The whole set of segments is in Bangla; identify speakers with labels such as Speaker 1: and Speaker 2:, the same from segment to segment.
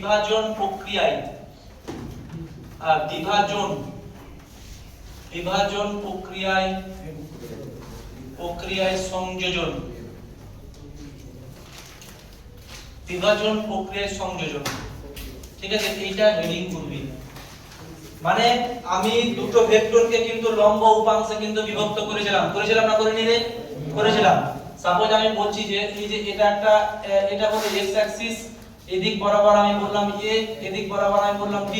Speaker 1: বিভাজন প্রক্রিয়ায় বিভাজন প্রক্রিয়ায় সংযোজন ঠিক আছে, এইটা হেডিং করবি। মানে আমি দুটো ভেক্টরকে কিন্তু লম্ব উপাংশে কিন্তু বিভক্ত করেছিলাম না করিনি রে? করেছিলাম। সাপোজ আমি বলছি যে এই যে এটা হলো x অ্যাক্সিস, এদিক বরাবর আমি বললাম a, এদিক বরাবর আমি বললাম b,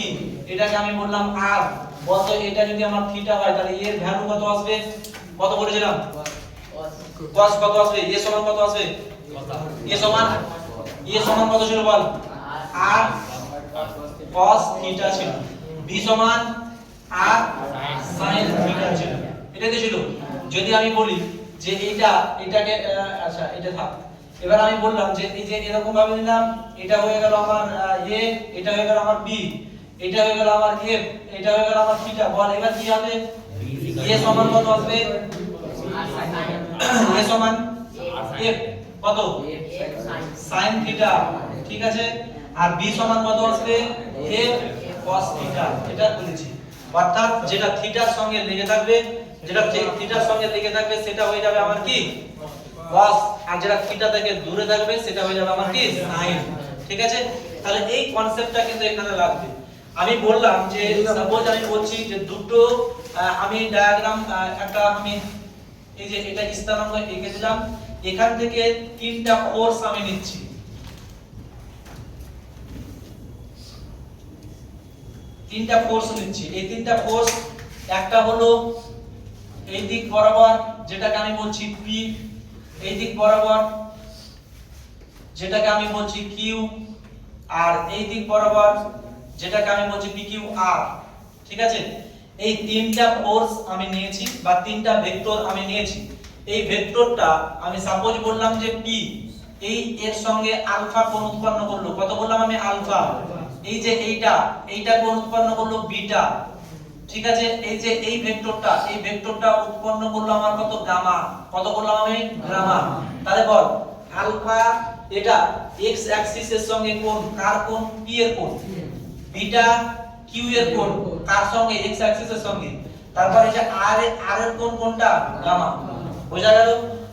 Speaker 1: এটাকে আমি বললাম r। বলতো এটা যদি আমার থিটা হয় তাহলে এর ভ্যালু কত আসবে? কত বলেছিলাম? cos কত আসবে? a সমান কত আসবে? a সমান কত ছিল বল? r cos থিটা ছিল। b সমান r sin থিটা ছিল। এটাই তো ছিল। যদি আমি বলি যে এটাকে আচ্ছা এটা থাক। এবার আমি বললাম যে এই যে এরকম ভাবে নিলাম, এটা হয়ে গেল আমার a, এটা হয়ে গেল আমার b, এটা হয়ে গেল আমার f, এটা হয়ে গেল আমার থিটা। বল এবার কি হবে? a সমান কত আসবে? a সমান f কত? sin থিটা, ঠিক আছে। আর b সমান কত আসবে? f cos theta. এটা বলেছি। অর্থাৎ যেটা থিটার সঙ্গে লেগে থাকবে, সেটা হয়ে যাবে আমার কি? cos, আর যেটা থিটা থেকে দূরে থাকবে সেটা হয়ে যাবে আমার কি? sin। ঠিক আছে, তাহলে এই কনসেপ্টটা কিন্তু এখানে লাগবে। আমি বললাম যে সাপোজ আমি বলছি যে দুটো আমি ডায়াগ্রাম একটা আমি এই যে এটা স্থানাঙ্ক এঁকে দিলাম, এখান থেকে তিনটা ফোর্স আমি নিচ্ছি। এই তিনটা ফোর্স একটা হলো এই দিক বরাবর যেটাকে আমি বলছি P, এই দিক বরাবর যেটাকে আমি বলছি Q, আর এই দিক বরাবর যেটাকে আমি বলছি PQR। ঠিক আছে, এই তিনটা ফোর্স আমি নিয়েছি বা তিনটা ভেক্টর আমি নিয়েছি। এই ভেক্টরটা আমি সাপোজ বললাম যে P, এই এর সঙ্গে আলফা কোণ উৎপন্ন করলো। কত বললাম আমি? আলফা। এই যে এইটা কোণ উৎপন্ন করলো বিটা। ঠিক আছে, এই যে এই ভেক্টরটা উৎপন্ন করলো আমার কত? গামা। কত করলাম আমি? গামা। তাহলে বল আলফা এটা x অ্যাক্সিস এর সঙ্গে কোণ, কার কোণ? p এর কোণ। বিটা q এর কোণ, কার সঙ্গে? x অ্যাক্সিস এর সঙ্গে। তারপর এই যে r এর কোণ কোনটা? গামা। বোঝা গেল?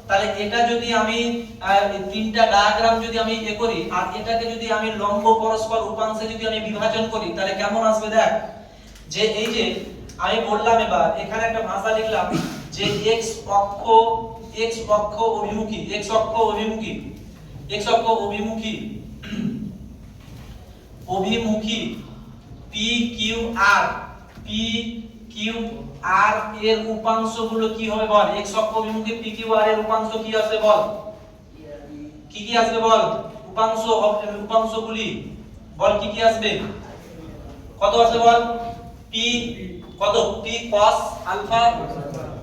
Speaker 1: তাহলে এটা যদি আমি তিনটা ডায়াগ্রাম যদি আমি করি, আর এটাকে যদি আমি লম্ব পরস্পর উপাংশে যদি আমি বিভাজন করি, তাহলে কেমন আসবে দেখ। যে এই যে আমি বললাম, এবার এখানে একটা ভাষা লিখলাম যে x অক্ষ অভিমুখী PQR এর উপাংশগুলো কি হবে বল? x অক্ষ অভিমুখী PQR এর উপাংশ কি আসবে বল? কি আসবে বল? উপাংশগুলি বল কি আসবে? কত আসবে বল? P কত? P cos আলফা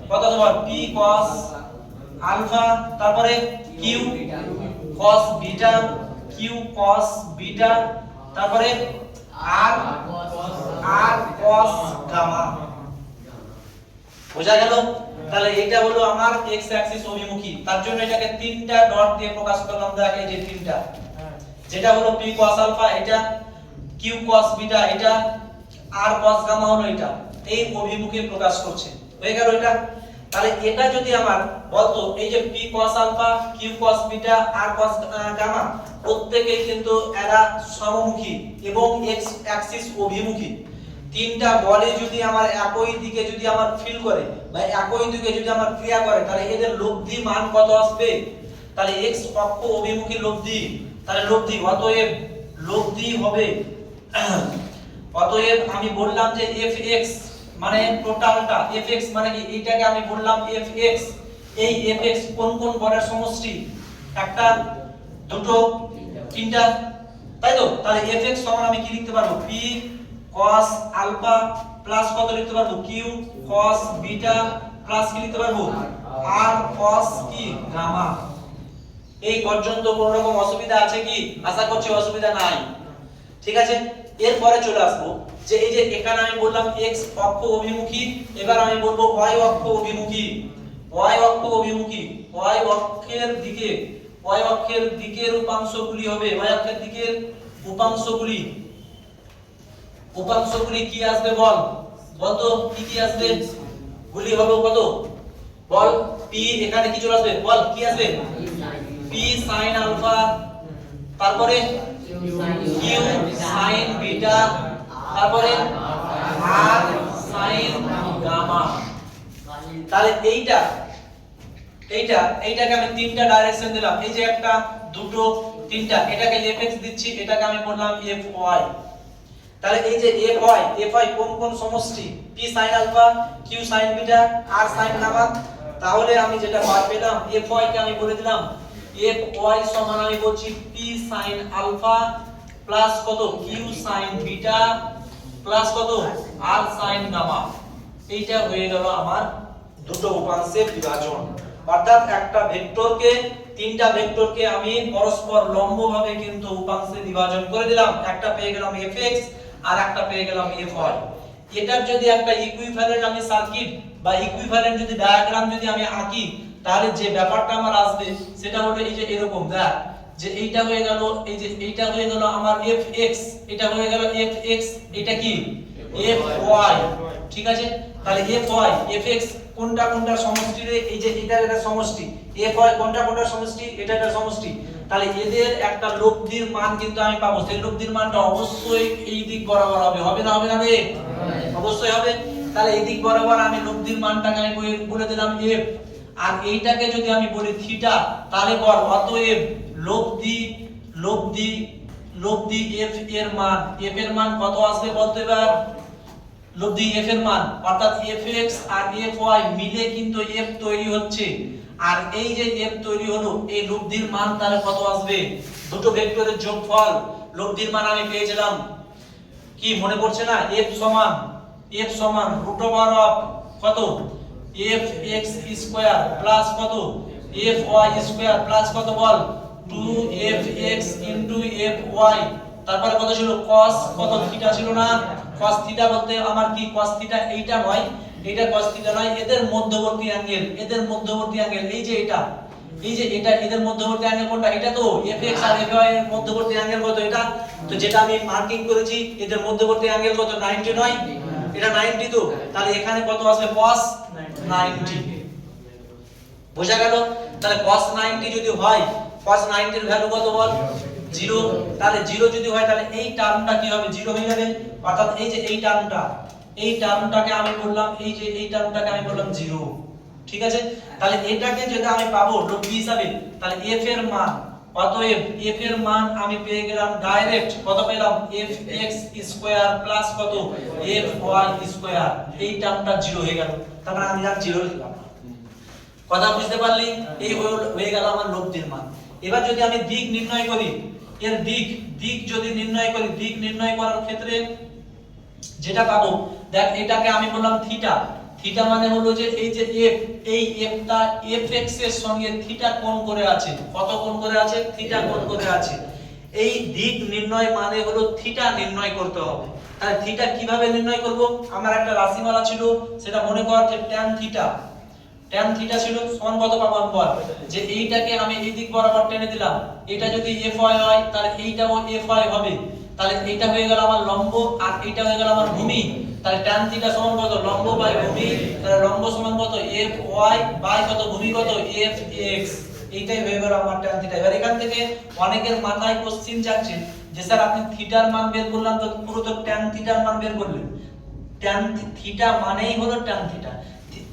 Speaker 1: কত আসবে বল? P cos আলফা, তারপরে Q cos বিটা, তারপরে R cos গামা। বোঝা গেল? তাহলে এটা হলো আমার x অ্যাক্সিস অভিমুখী। তার জন্য এটাকে তিনটা ডট দিয়ে প্রকাশ করলাম। দেখ এই যে তিনটা, যেটা হলো P cos আলফা, এটা Q cos বিটা, এটা R cos গামা হলো এটা। এই অভিমুখে প্রকাশ করছে। হয়ে গেল এটা। তাহলে এটা যদি আমার বলতো এই যে P cos alpha, Q cos beta, R cos gamma প্রত্যেকই কিন্তু এরা সমমুখী এবং x অ্যাক্সিস অভিমুখী। তিনটা বলে যদি আমার একই দিকে যদি আমার ফিল করে বা একই দিকে যদি আমার ক্রিয়া করে, তাহলে এদের লব্ধি মান কত আসবে? তাহলে x অক্ষ অভিমুখী লব্ধি, তাহলে লব্ধি অতএব লব্ধি হবে অতএব আমি বললাম যে fx মানে টোটালটা, fx মানে কি? এইটাকে আমি বললাম fx। এই fx কোন কোন বলের সমষ্টি? একটা, দুটো, তিনটা, তাই তো? তাহলে fx সমান আমি কি লিখতে পারবো? p cos আলফা প্লাস কত লিখতে পারবো? q cos বিটা প্লাস কি লিখতে পারবো? r cos কি গামা। এই পর্যন্ত কোন রকম অসুবিধা আছে কি? আশা করছি অসুবিধা নাই। ঠিক আছে, এরপরে চলে আসবো যে এই যে এখানে আমি বললাম x অক্ষ অভিমুখী, এবার আমি বলবো y অক্ষ অভিমুখী। y অক্ষের দিকের উপাংশগুলি হবে, y অক্ষের দিকের উপাংশগুলি উপাংশগুলি কি আসবে বল, বলতো কি কি আসবে? গুলি হলো কত বল? পি, এখানে কি চলে আসবে বল, কি আসবে? পি sin আলফা, তারপরে কিউ sin বিটা, তারপরে আর sin গামা। তাহলে এইটাকে আমি তিনটা ডাইরেকশন দিলাম, এই যে একটা, দুটো, তিনটা, এটাকে fx দিচ্ছি, এটাকে আমি বললাম fy। তাহলে এই যে fy কোন কোন সমষ্টি? p sin alpha, q sin beta, r sin gamma. তাহলে আমি যেটা পেলাম fy কে আমি বলে দিলাম fy সমান আমি বলছি p sin আলফা প্লাস কত q sin বিটা প্লাস কত r sin গামা। এইটা হয়ে গেল আমার দুটো উপাংশের বিভাজন। অর্থাৎ একটা ভেক্টরকে, তিনটা ভেক্টরকে আমি পরস্পর লম্বভাবে কিন্তু উপাংশে বিভাজন করে দিলাম। একটা পেয়ে গেলাম fx আর একটা পেয়ে গেলাম fy। এটার যদি একটা ইকুইভ্যালেন্ট আমি সার্কিট বা ইকুইভ্যালেন্ট যদি ডায়াগ্রাম যদি আমি আঁকি, তাহলে যে ব্যাপারটা আমার আসবে সেটা হলো এই যে এরকম, দেখ যে এইটা হয়ে গেল, এই যে এইটা হয়ে গেল আমার fx, এটা হয়ে গেল fx, এটা কি fy, ঠিক আছে? তাহলে fy fx কোনটা কোনটা সমষ্টি রে? এই যে এটা সমষ্টি, fy কোনটা কোনটা সমষ্টি? এটা সমষ্টি। তাহলে এদের একটা লব্ধির মান কিন্তু আমি পাবো, সেই লব্ধির মানটা অবশ্যই এই দিক বরাবর হবে, হবে না হবে না রে? অবশ্যই হবে। তাহলে এই দিক বরাবর আমি লব্ধির মানটাকে আমি বলে দিলাম f, আর এইটাকে যদি আমি বলি থিটা, তাহলে বল অতএব লব্ধি লব্ধি লব্ধি f এর মান, f এর মান কত আসবে বলতে এবার? লব্ধি f এর মান অর্থাৎ fx আর fy মিলে কিন্তু f তৈরি হচ্ছে, আর এই যে f তৈরি হলো, এই লব্ধির মান তাহলে কত আসবে? দুটো ভেক্টরের যোগফল, লব্ধির মান আমি পেয়েছিলাম কি মনে পড়ছে না? f সমান রুট ওভার অফ কত fx স্কয়ার প্লাস কত fy স্কয়ার প্লাস কত বল 2fx fy। তারপরে কত ছিল? cos কত থিটা ছিল না? cos থিটা বলতে আমার কি cos থিটা এইটা নয়, এটা cos থিটা নয়, এদের মধ্যবর্তী অ্যাঙ্গেল, এদের মধ্যবর্তী অ্যাঙ্গেল এই যে এটা, এই যে এটা, এদের মধ্যবর্তী অ্যাঙ্গেল কোনটা? এটা তো fx আর fy এর মধ্যবর্তী অ্যাঙ্গেল কত? এটা তো যেটা আমি মার্কিং করেছি, এদের মধ্যবর্তী অ্যাঙ্গেল কত? 90 নয়? এটা 90 তো, তাহলে এখানে কত আসবে? cos 90। বোঝা গেল? তাহলে cos 90 যদি হয়, cos 90 এর ভ্যালু কত বল? 0। তাহলে 0 যদি হয় তাহলে এই টার্মটা কি হবে? 0 হয়ে যাবে। অর্থাৎ এই যে এই টার্মটাকে আমি বললাম, এই যে এই টার্মটাকে আমি বললাম 0, ঠিক আছে? তাহলে এটাকে যদি আমি পাবো লব্ধি হিসাবে, তাহলে f এর মান, অতএব f এর মান আমি পেয়ে গেলাম ডাইরেক্ট, কত পেলাম? fx স্কয়ার প্লাস কত fy স্কয়ার। এই টার্মটা 0 হয়ে গেল, তার মানে আমি আর 0 লিখলাম। কথা বুঝতে পারলি? এই হয়ে গেল আমার লব্ধির মান। এবার যদি আমি দিক নির্ণয় করি, এর দিক যদি নির্ণয় করি, দিক নির্ণয় করার ক্ষেত্রে যেটা পাবো, দেখ এটাকে আমি বললাম থিটা, থিটা মানে হলো যে এই যে f, এই fটা fx এর সঙ্গে থিটা কোণ করে আছে। কত কোণ করে আছে? থিটা কোণ করে আছে। এই দিক নির্ণয় মানে হলো থিটা নির্ণয় করতে হবে। তাহলে থিটা কিভাবে নির্ণয় করব? আমার একটা রাশিমালা ছিল, সেটা মনে কর যে tan থিটা, tan থিটা ছিল সমান কত পাবো আমি বল? যে এইটাকে আমি এই দিক বরাবর টেনে দিলাম, এটা যদি fy হয় তাহলে এইটাও fy হবে। তাহলে এইটা হয়ে গেল আমার লম্ব আর এইটা হয়ে গেল আমার ভূমি। তাহলে tan থিটা সমান কত? লম্ব বাই ভূমি। তাহলে লম্ব সমান কত? fy বাই কত? ভূমি কত? fx। এইটাই হয়ে গেল আমার tan থিটা। এবার এখান থেকে অনেকের মাথায় কোশ্চেন যাচ্ছে যে স্যার আপনি থিটার মান বের করলাম তো পুরো তো tan থিটার মান বের করলেন। tan থিটা মানেই হলো tan থিটা।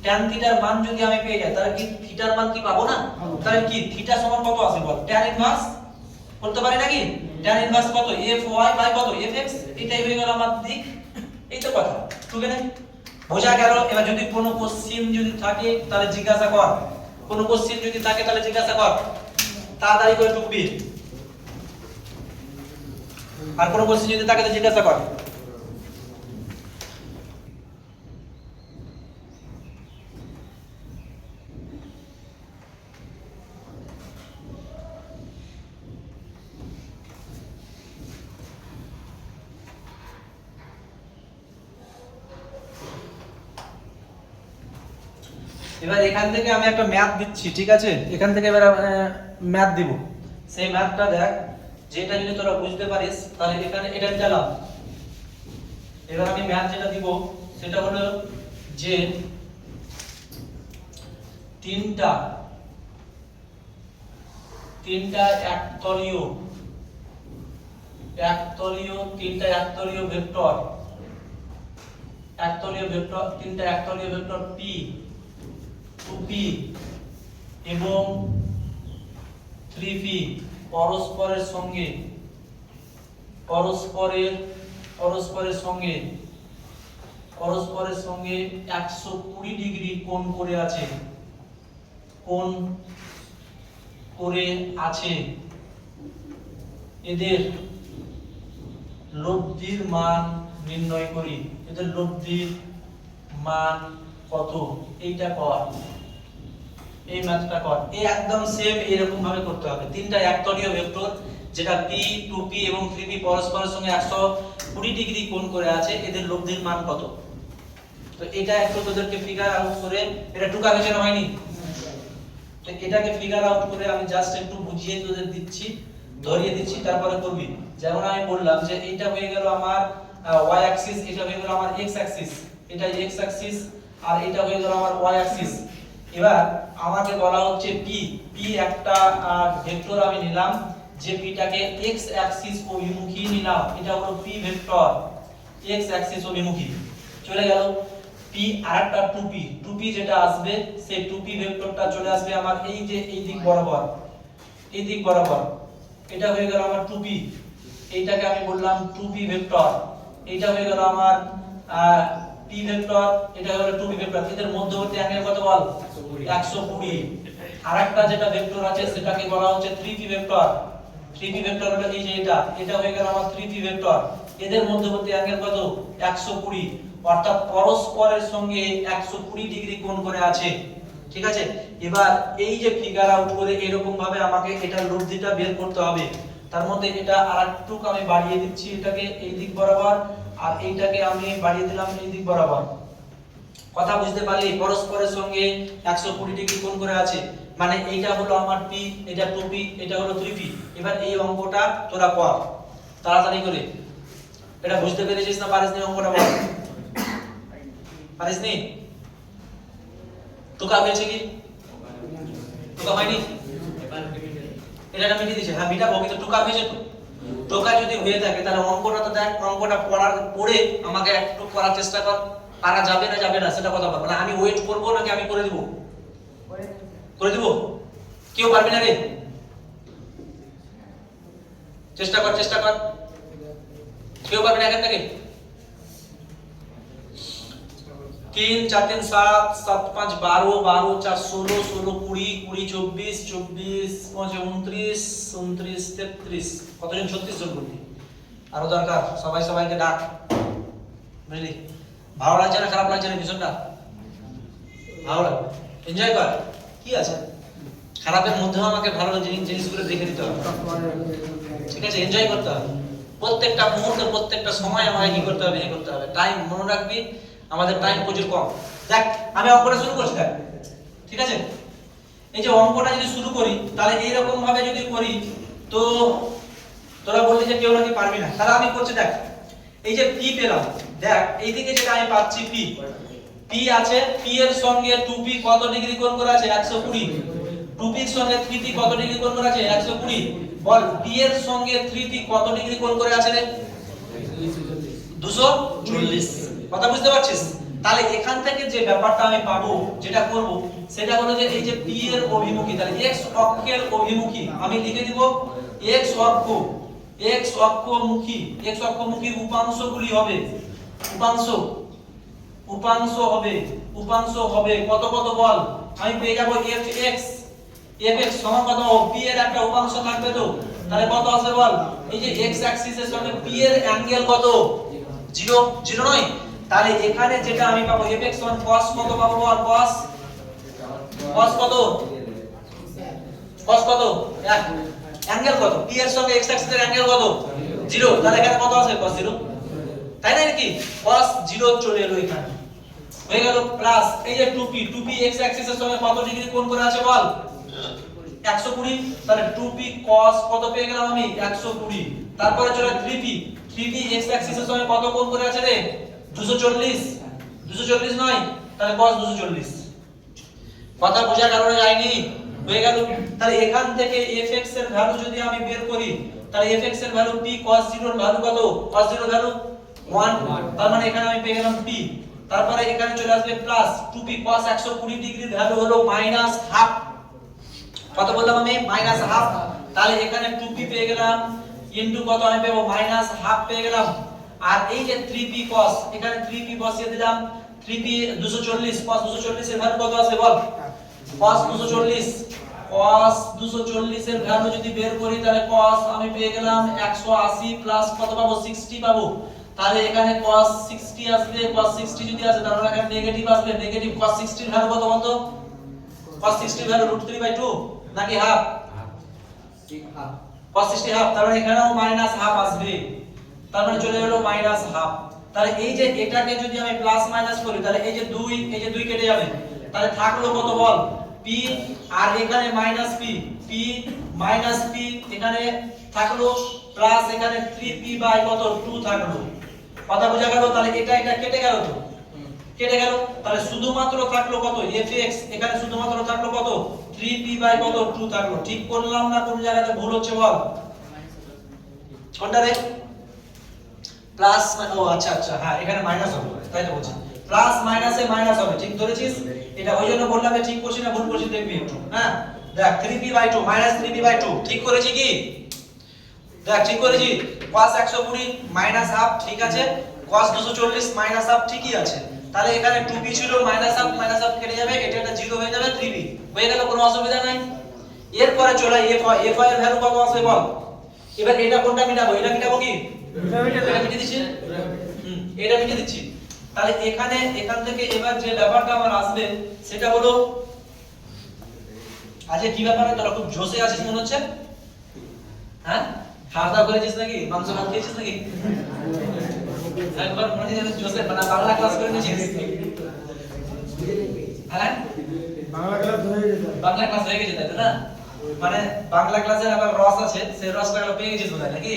Speaker 1: tan থিটার মান যদি আমি পেয়ে যাই তাহলে কি থিটার মান কি পাবো না? তাহলে কি থিটা সমান কত আসে বল? tan ইনভার্স বলতে পারি নাকি? tan ইনভার্স কত? fy বাই কত? fx। এটাই হয়ে গেল আমার দিক। এই তো কথা, ঠিক আছে? বোঝা গেল? এবার যদি কোনো কোশ্চেন যদি থাকে তাহলে জিজ্ঞাসা কর, কোনো কোশ্চেন যদি থাকে তাহলে জিজ্ঞাসা কর, তাড়াতাড়ি করে টুকবি। আর কোনো কোশ্চেন যদি থাকে তো জিজ্ঞাসা কর। এবার এখান থেকে আমি একটা ম্যাথ দিচ্ছি, ঠিক আছে? এখান থেকে এবার ম্যাথ দিব। সেই ম্যাথটা দেখ যেটা যদি তোরা বুঝতে পারিস তাহলে এখানে এটা দিলাম। এবার আমি ম্যাথ যেটা দিব সেটা হলো যে তিনটা একতলীয় তিনটা একতলীয় ভেক্টর P 2P এবং 3P পরস্পরের সঙ্গে 120 ডিগ্রি কোণ করে আছে এদের লব্ধির মান নির্ণয় করি। এদের লব্ধির মান কত এইটা কর, এই ম্যাথটা কর। এই একদম সেম এরকম ভাবে করতে হবে। তিনটা একতলীয় ভেক্টর যেটা P 2P এবং 3P পরস্পরের সঙ্গে 120 ডিগ্রি কোণ করে আছে এদের লব্ধির মান কত। তো এটা একটু তোদেরকে ফিগার আউট করে, এটা টুকা হয়েছে না হয়নি, তো এটাকে ফিগার আউট করে আমি জাস্ট একটু বুঝিয়ে তোদের দিচ্ছি, ধরিয়ে দিচ্ছি, তারপরে করবি। যেমন আমি বললাম যে এইটা হয়ে গেল আমার y অ্যাক্সিস, এটা হয়ে গেল আমার x অ্যাক্সিস, এটা x অ্যাক্সিস, আর এটা হয়ে গেল আমার y অ্যাক্সিস। এবার আমাকে বলা হচ্ছে p একটা ভেক্টর আমি নিলাম যে pটাকে x অ্যাক্সিস অভিমুখী নিলাম, এটা হলো p ভেক্টর x অ্যাক্সিস অভিমুখী। চলে গেল p আরেকটা 2p যেটা আসবে সেই 2p ভেক্টরটা চলে আসবে আমার এই যে এই দিক বরাবর, এটা হয়ে গেল আমার 2p, এইটাকে আমি বললাম 2p ভেক্টর। এইটা হয়ে গেল আমার p ভেক্টর, এটা হলো 2p ভেক্টর। এদের মধ্যবর্তী অ্যাঙ্গেল কত বল? 120। আরেকটা যেটা ভেক্টর আছে সেটাকে বলা হচ্ছে 3p ভেক্টর। 3p ভেক্টর হলো এই যে এটা হয়ে গেল আমার 3p ভেক্টর। এদের মধ্যবর্তী অ্যাঙ্গেল কত? 120, অর্থাৎ পরস্পরের সঙ্গে 120 ডিগ্রি কোণ করে আছে। ঠিক আছে, এবার এই যে ফিগার আউট করে এরকম ভাবে আমাকে এটা লব্ধিটা বের করতে হবে। তার মধ্যে এটা আরেকটু আমি বাড়িয়ে দিচ্ছি, এটাকে এই দিক বরাবর, আর এইটাকে আমি বাড়িয়ে দিলাম এই দিক বরাবর। কথা বুঝতে পারলি? পরস্পরের সঙ্গে 120 ডিগ্রি কোণ করে আছে, মানে এইটা হলো আমার p, এটা 2p, এটা হলো 3p। এবার এই অঙ্কটা তোরা কর তাড়াতাড়ি করে। এটা বুঝতে পেরেছিস না পারিস নি? অঙ্কটা বল। পারিস নি? টুকা হয়েছে কি? টুকা হয়নি? এটা মিটিয়ে দিয়েছে। হ্যাঁ মিটাবো, কিন্তু টুকা হয়েছে তো। টুকা যদি হয়ে থাকে তাহলে অঙ্কটা তো দেখ, অঙ্কটা পড়ে আমাকে একটু করার চেষ্টা কর। পারা যাবে না সেটা কথা বল। মানে আমি ওয়েট করব নাকি আমি করে দিব? করে দিব। কেউ পারবে না রে? চেষ্টা কর। কেউ পারবে না এখান থেকে? 3 4 3 7 7 5 12 12 4 16 16 20 20 24 24 5 29 29 33 কতজন? 36 জন বললি। আরো দরকার, সবাইকে ডাক, বুঝলি? ভালো লাগছে না খারাপ লাগছে না বিষয়টা? ভালো লাগবে, এনজয় কর। কি আছে, খারাপের মধ্যেও আমাকে ভালো জিনিসগুলো দেখে দিতে হবে। ঠিক আছে, এনজয় করতে হবে। প্রত্যেকটা মুহূর্তে প্রত্যেকটা সময় আমাকে কি করতে হবে? টাইম মনে রাখবি, আমাদের টাইম প্রচুর কম। দেখ আমি অঙ্কটা শুরু করছি, দেখ ঠিক আছে? এই যে অঙ্কটা যদি শুরু করি তাহলে এইরকম ভাবে যদি করি তো তোরা বললি যে কেউ নাকি পারবি না, তাহলে আমি করছি। দেখ এই যে p পেলাম, দেখ এইদিকে যেটা আমি পাচ্ছি p আছে, p এর সঙ্গে 2p কত ডিগ্রি কোণ করে আছে? 120। 2p এর সঙ্গে 3p কত ডিগ্রি কোণ করে আছে? 120। বল p এর সঙ্গে 3p কত ডিগ্রি কোণ করে আছে রে? 240। কথা বুঝতে পারছিস? তাহলে এখান থেকে যে ব্যাপারটা আমি পাবো, যেটা করব সেটা হলো যে এই যে p এর অভিমুখী, তাহলে x অক্ষের অভিমুখী আমি লিখে দিব x অক্ষমুখী উপাংশগুলি হবে, উপাংশ হবে কত বল? আমি পেয়ে যাব fx সমান কত? p এর একটা উপাংশ থাকবে তো, তাহলে কত আসবে বল? এই যে x অ্যাক্সিসের সঙ্গে p এর অ্যাঙ্গেল কত? 0 নয়? তাহলে এখানে যেটা আমি পাবো fx সমান cos কত পাবো বল? cos কত? cos কত? অ্যাঙ্গেল কত? p এর সঙ্গে x অ্যাক্সিসের অ্যাঙ্গেল কত? 0। তাহলে এখানে কত আসবে? cos 0, তাই না নাকি? cos 0 চলে এলো এখানে, হয়ে গেল প্লাস এই যে 2p x অ্যাক্সিসের সঙ্গে কত ডিগ্রি কোণ করে আছে বল? 120, তাহলে 2p cos কত পেয়ে গেলাম আমি 120। তারপরে চলে 3p, 3p x অ্যাক্সিসের সঙ্গে কত কোণ করে আছে রে 240, 240 নয়, তাহলে cos 240। কথা বোঝার কারণে যায়নি, হয়ে গেল। তাহলে এখান থেকে fx এর ভ্যালু যদি আমি বের করি, তাহলে fx এর ভ্যালু p cos 0 এর ভ্যালু কত, cos 0 এর ভ্যালু 1, তার মানে এখানে আমি পেয়ে গেলাম p। তারপরে এখানে চলে আসবে প্লাস 2p cos 120 ডিগ্রির ভ্যালু হলো মাইনাস হাফ, কত বললাম আমি মাইনাস হাফ। তাহলে এখানে 2p পেয়ে গেলাম ইনটু কত আমি পাবো মাইনাস হাফ পেয়ে গেলাম। আর এই যে 3p cos, এখানে 3p বসিয়ে দিলাম, 3p 240, cos 240 এর ভ্যালু কত আসবে বল, cos 240, cos 240 এর ভ্যালু যদি বের করি তাহলে cos আমি পেয়ে গেলাম 180 প্লাস কত পাবো 60 পাবো। তাহলে এখানে cos 60 আসবে, cos 60 যদি আসে তাহলে এখানে নেগেটিভ আসবে, নেগেটিভ cos 60 এর ভ্যালু কত বলতো, cos 60 এর ভ্যালু √3/2 নাকি হাফ, cos 60 হাফ, তার মানে এখানেও মাইনাস হাফ আসবে, তার মানে চলে গেল মাইনাস হাফ। তাহলে এই যে এটাকে যদি আমি প্লাস মাইনাস করি তাহলে এই যে 2, এই যে 2 কেটে যাবে, তাহলে থাকলো কত বল p, আর এখানে minus p, p minus p এখানে থাকলো প্লাস এখানে 3p বাই কত 2 থাকলো। কথা বোঝা গেল? তাহলে এটা এটা কেটে গেল, তো কেটে গেল, তাহলে শুধুমাত্র থাকলো কত fx, এখানে শুধুমাত্র থাকলো কত 3p বাই কত 2 থাকলো। ঠিক করলাম না কোন জায়গাতে ভুল হচ্ছে বল, কোনটা রে প্লাস, ও আচ্ছা আচ্ছা হ্যাঁ এখানে মাইনাস হবে, তাই তো বলছি প্লাস মাইনাসে মাইনাস হবে, ঠিক ধরেছিস। এটা ওই জন্য বললাম যে ঠিক করছি না ভুল করছি দেখবি একটু। হ্যাঁ দেখ 3p/2 মাইনাস 3p/2 ঠিক করেছি কি, দেখ ঠিক করেছি। cos 120 মাইনাস হাফ ঠিক আছে, cos 240 মাইনাস হাফ ঠিকই আছে। তাহলে এখানে 2p ছিল মাইনাস হাফ কেটে যাবে, এটা এটা 0 হয়ে যাবে, 3p হয়ে গেল, কোনো অসুবিধা নাই। এরপরে চলে fy এর ভ্যালু কত আসবে বল। এবার এটা কোনটা মিটাবো, এটা মিটাবো কি, এটা মিটিয়ে দিচ্ছি, এটা মিটিয়ে দিচ্ছি। তাহলে এখানে এখান থেকে এবার যে ব্যাপারটা আমার আসবে সেটা হলো, আজকে কি ব্যাপার তোরা খুব জোশে আছিস মনে হচ্ছে, হ্যাঁ খাওয়া দাওয়া করেছিস নাকি, মাংস ভাত খেয়েছিস নাকি, একবার মনে হচ্ছে জোশে মানে বাংলা ক্লাস করে নিয়েছিস, হ্যাঁ বাংলা ক্লাস হয়ে গেছে তাই তো না, মানে বাংলা ক্লাসের আবার রস আছে, সেই রসটা গুলো পেয়ে গেছিস বোধহয় নাকি,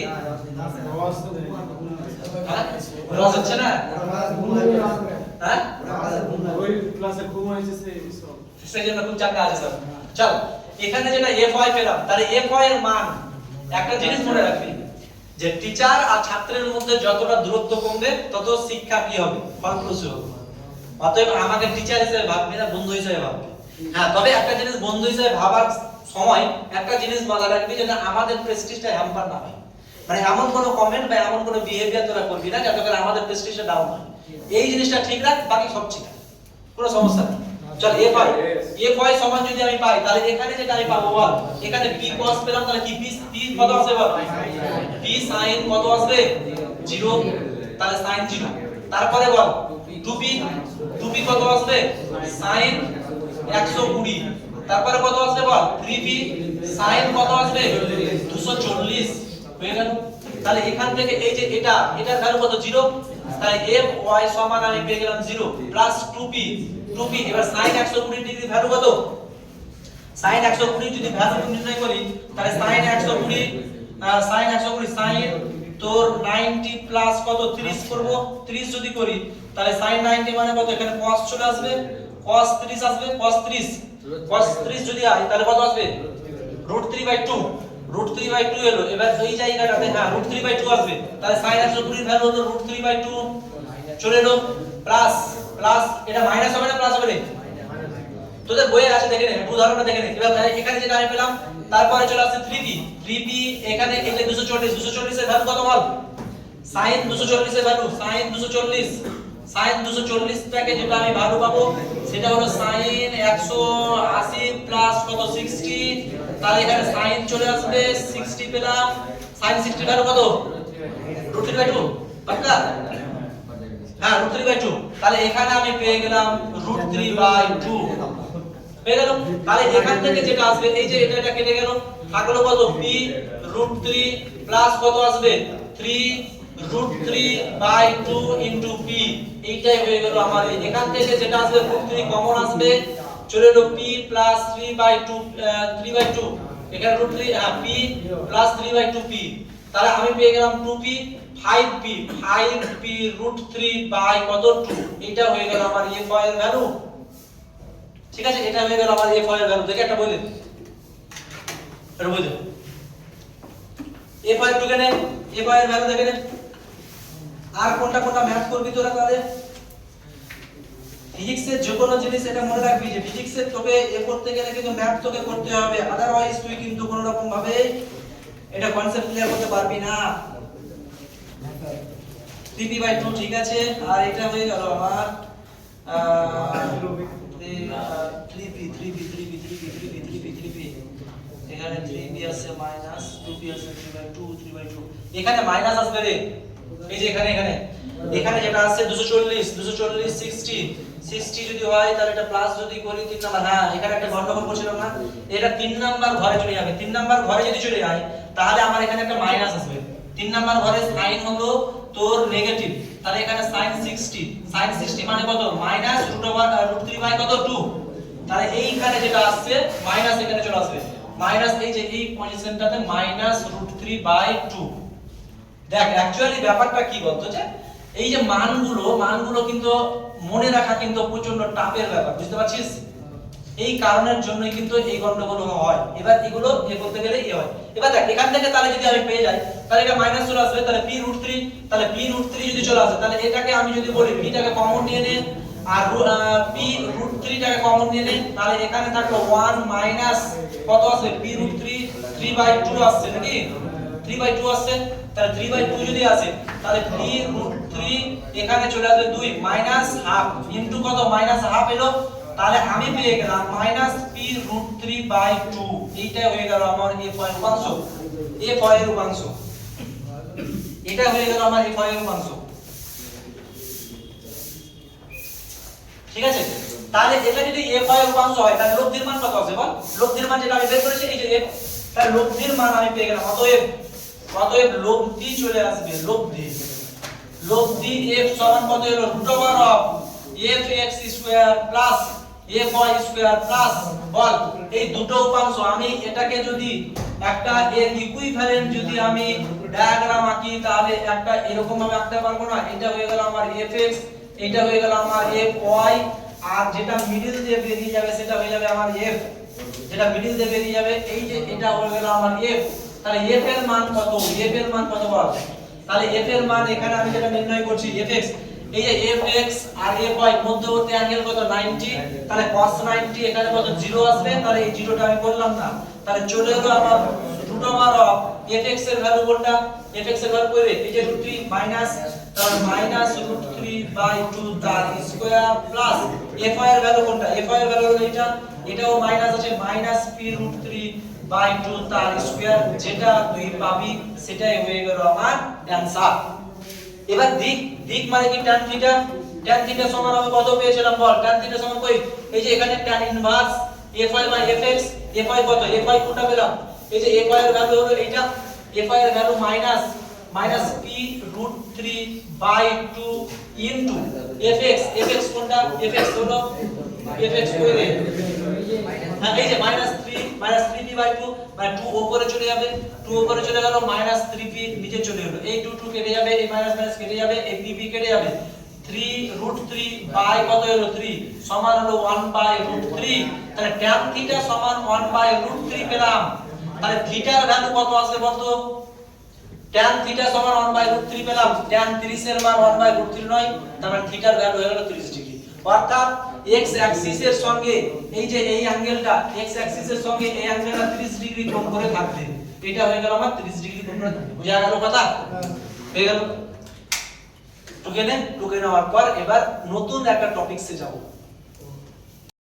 Speaker 1: রস হচ্ছে না, হ্যাঁ ওই ক্লাসে ঘুম হয়েছে সেই জন্য খুব চাঙ্গা আছে স্যার। চল এখানে যেটা fy পেলাম, তাহলে fy এর মান একটা জিনিস মনে রাখবি যে টিচার আর ছাত্রের মধ্যে যতটা দূরত্ব কমবে তত শিক্ষা কি হবে, ফলপ্রসূ হবে। অতএব আমাকে টিচার হিসেবে ভাববি না, বন্ধু হিসেবে ভাববি। হ্যাঁ তবে একটা জিনিস বন্ধু হিসেবে ভাবার সময় একটা জিনিস মাথায় রাখবি যেন আমাদের প্রেস্টিজটা হ্যাম্পার না হয়, মানে এমন কোনো কমেন্ট বা এমন কোনো বিহেভিয়ার তোরা করবি না যাতে করে আমাদের প্রেস্টিজটা ডাউন হয়। এই জিনিসটা ঠিক রাখ, বাকি সব ঠিক আছে, কোনো সমস্যা নেই। চল fy সমান যদি আমি পাই তাহলে এখানে যেটা আমি পাবো বল, এখানে p cos পেলাম, তাহলে কি p কত আসবে বল, p sin কত আসবে 0, তাহলে sin 0। তারপরে বল 2p কত আসবে sin 120, তারপরে কত আসবে বল 3p sin কত আসবে 240, হয়ে গেল। তাহলে এখান থেকে এই যে এটার ভ্যালু কত 0, তাহলে fy সমান আমি পেয়ে গেলাম 0 প্লাস 2p। এবার sin 120 ডিগ্রি ভ্যালু কত, sin 120 যদি ভ্যালু নির্ণয় করি তাহলে sin 120 sin তোর 90 প্লাস কত 30 করব, 30 যদি করি তাহলে sin 90 মানে কত, এখানে cos চলে আসবে, cos 30 আসবে, cos 30 যদি হয় তাহলে কত আসবে √3/2 এলো। এবার এই জায়গাটাতে হ্যাঁ √3/2 আসবে, তাহলে sin 120 এর ভ্যালু হলো √3/2 চলে এলো, প্লাস এটা মাইনাস হবে না প্লাস হবে না, তোদের বইয়ে আছে দেখে নে, উদাহরণটা দেখে নে। এবার এখানে যেটা আমি পেলাম, তারপরে চলে আসছে 3p এখানে এই যে 240 এর ভ্যালু কত বল, sin 240 এর ভ্যালু sin 240 টাকে যেটা আমি ভ্যালু পাবো সেটা হলো sin 180 প্লাস কত 60, তাহলে এখানে sin চলে আসবে 60 পেলাম, sin 60 ভ্যালু কত √3/2 পাক্কা, হ্যাঁ √3/2, তাহলে এখানে আমি পেয়ে গেলাম √3/2 পেয়ে গেল। তাহলে এখান থেকে যেটা আসবে এই যে এটা কেটে গেল, থাকলো কত p √3 প্লাস কত আসবে 3 √3/2 p, এইটাই হয়ে গেল আমার। এখান থেকে যেটা আসবে √3 কমন আসবে, চলে এলো p প্লাস 3/2 3/2 এখানে √3 p প্লাস 3/2p তাহলে আমি পেয়ে গেলাম 2p 5p √3 বাই কত 2 এটা হয়ে গেল আমার f এর ভ্যালু ঠিক আছে এটা হয়ে গেল আমার f এর ভ্যালু দেখে একটা বলে এটা বুঝো f এর টুকে নে f এর ভ্যালু দেখে নে আর কোনটা কোনটা ম্যাথ করবি তোরা তাহলে ফিজিক্সের যে কোনো জিনিস এটা মনে রাখবি যে ফিজিক্সের তোকে এ করতে গেলে কিন্তু ম্যাথ তোকে করতে হবে আদারওয়াইজ তুই কিন্তু কোনো রকম ভাবে এটা কনসেপ্ট ক্লিয়ার করতে পারবি না 3p/2 ঠিক আছে আর এটা হয়ে গেল আমার 3p এখানে 3p আছে মাইনাস 2p আছে 3/2 এখানে মাইনাস আসবে রে এই যে এখানে যেটা আছে 240 60 যদি হয় তাহলে এটা প্লাস যদি করি 3 নাম্বার হ্যাঁ এখানে একটা গন্ডগোল করছিলাম না এটা 3 নাম্বার ঘরে চলে যাবে 3 নাম্বার ঘরে যদি চলে যায় তাহলে আমার এখানে একটা মাইনাস আসবে 3 নাম্বার ঘরে সাইন হলো তোর নেগেটিভ তাহলে এখানে sin 60 মানে কত মাইনাস √3 বাই কত 2 তাহলে এইখানে যেটা আসছে মাইনাস এখানে চলে আসবে মাইনাস এই যে এই পজিশনটাতে মাইনাস √3 বাই 2 দেখ অ্যাকচুয়ালি ব্যাপারটা কি বলতো যে এই যে মানগুলো কিন্তু মনে রাখা কিন্তু প্রচন্ড টাফের ব্যাপার বুঝতে পারছিস এই কারণের জন্যই কিন্তু এই গন্ডগোল হয় এবার এগুলো এ করতে গেলে এই হয় এবার দেখ এখান থেকে তাহলে যদি আমি পেয়ে যাই তাহলে এটা মাইনাস চলে আসবে তাহলে p√3 তাহলে p√3 যদি চলে আসে তাহলে এটাকে আমি যদি বলি p টাকে কমন নিয়ে নে আর p√3 টাকে কমন নিয়ে নে তাহলে এখানে থাকলো 1 মাইনাস কত আসবে p√3 3/2 আসছে নাকি 3/2 আসছে তাহলে 3/2 যদি আসে তাহলে p√3 এখানে চলে আসবে 2 মাইনাস হাফ ইনটু কত মাইনাস হাফ এলো তাহলে আমি পেয়ে গেলাম মাইনাস p√3/2 এইটা হয়ে গেল আমার f এর উপাংশ এটা হয়ে গেল আমার f এর উপাংশ ঠিক আছে তাহলে এটা যদি f এর উপাংশ হয় তাহলে লব্ধির মান কত আসবে বল লব্ধির মান যেটা আমি বের করেছি এই যে f তাহলে লব্ধির মান আমি পেয়ে গেলাম অতএব লব্ধি চলে আসবে লব্ধি f সমান কত হলো √f(x² + fy² বল এই দুটো উপাংশ আমি এটাকে যদি একটা এর ইকুইভ্যালেন্ট যদি আমি ডায়াগ্রাম আঁকি তাহলে একটা এরকম ভাবে আঁকতে পারবো না এটা হয়ে গেল আমার fx এটা হয়ে গেল আমার fy আর যেটা মিডল দিয়ে বেরিয়ে যাবে সেটা হয়ে যাবে আমার f যেটা মিডল দিয়ে বেরিয়ে যাবে এই যে এটা হয়ে গেল আমার f তাহলে f এর মান কত বল তাহলে f এর মান এখানে আমি যেটা নির্ণয় করছি fx এই যে fx আর fy মধ্যবর্তী অ্যাঙ্গেল কত 90 তাহলে cos 90 এখানে কত 0 আসবে তাহলে এই 0টা আমি বললাম না তাহলে চলে এলো আমার √fx এর ভ্যালু কোনটা fx এর ভ্যালু কইবে এই যে √3 মাইনাস তাহলে মাইনাস √3/2 তার স্কয়ার প্লাস fy এর ভ্যালু কোনটা fy এর ভ্যালু হলো এটাও মাইনাস আছে মাইনাস p√3/2 তার স্কয়ার যেটা তুই পাবি সেটাই হয়ে গেল আমার অ্যানসার এবার দিক মানে কি tan থিটা সমান আমি কত পেয়েছিলাম বল tan থিটা সমান কই এই যে এখানে tan ইনভার্স fy/fx fy কত fy কোনটা পেলাম এই যে fy এর ভ্যালু হলো এইটা fy এর value minus p√3/2 into fx কোনটা fx হলো fx কই রে হ্যাঁ এই যে -3p/2 মানে 2 উপরে চলে যাবে 2 উপরে চলে গেল -3p নিচে চলে এলো এই 2 কেটে যাবে এই মাইনাস কেটে যাবে এই p কেটে যাবে 3√3 বাই কত হলো 3 সমান হলো 1/√3 তাহলে tan থিটা সমান 1/√3 পেলাম তাহলে থিটার ভ্যালু কত আসবে বলতো tan থিটা সমান 1/√3 পেলাম tan 30 এর মান 1/√3 নয় তার মানে থিটার ভ্যালু হয়ে গেল 30 ডিগ্রি অর্থাৎ x অ্যাক্সিস এর সঙ্গে এই যে এই অ্যাঙ্গেলটা x অ্যাক্সিস এর সঙ্গে এই অ্যাঙ্গেলটা 30 ডিগ্রি কোণ করে থাকবে এটা হয়ে গেল আমার 30 ডিগ্রি কোণ করে বুঝা গেল কথা হয়ে গেল টুকে নেওয়ার পর এবার নতুন একটা টপিকসে যাব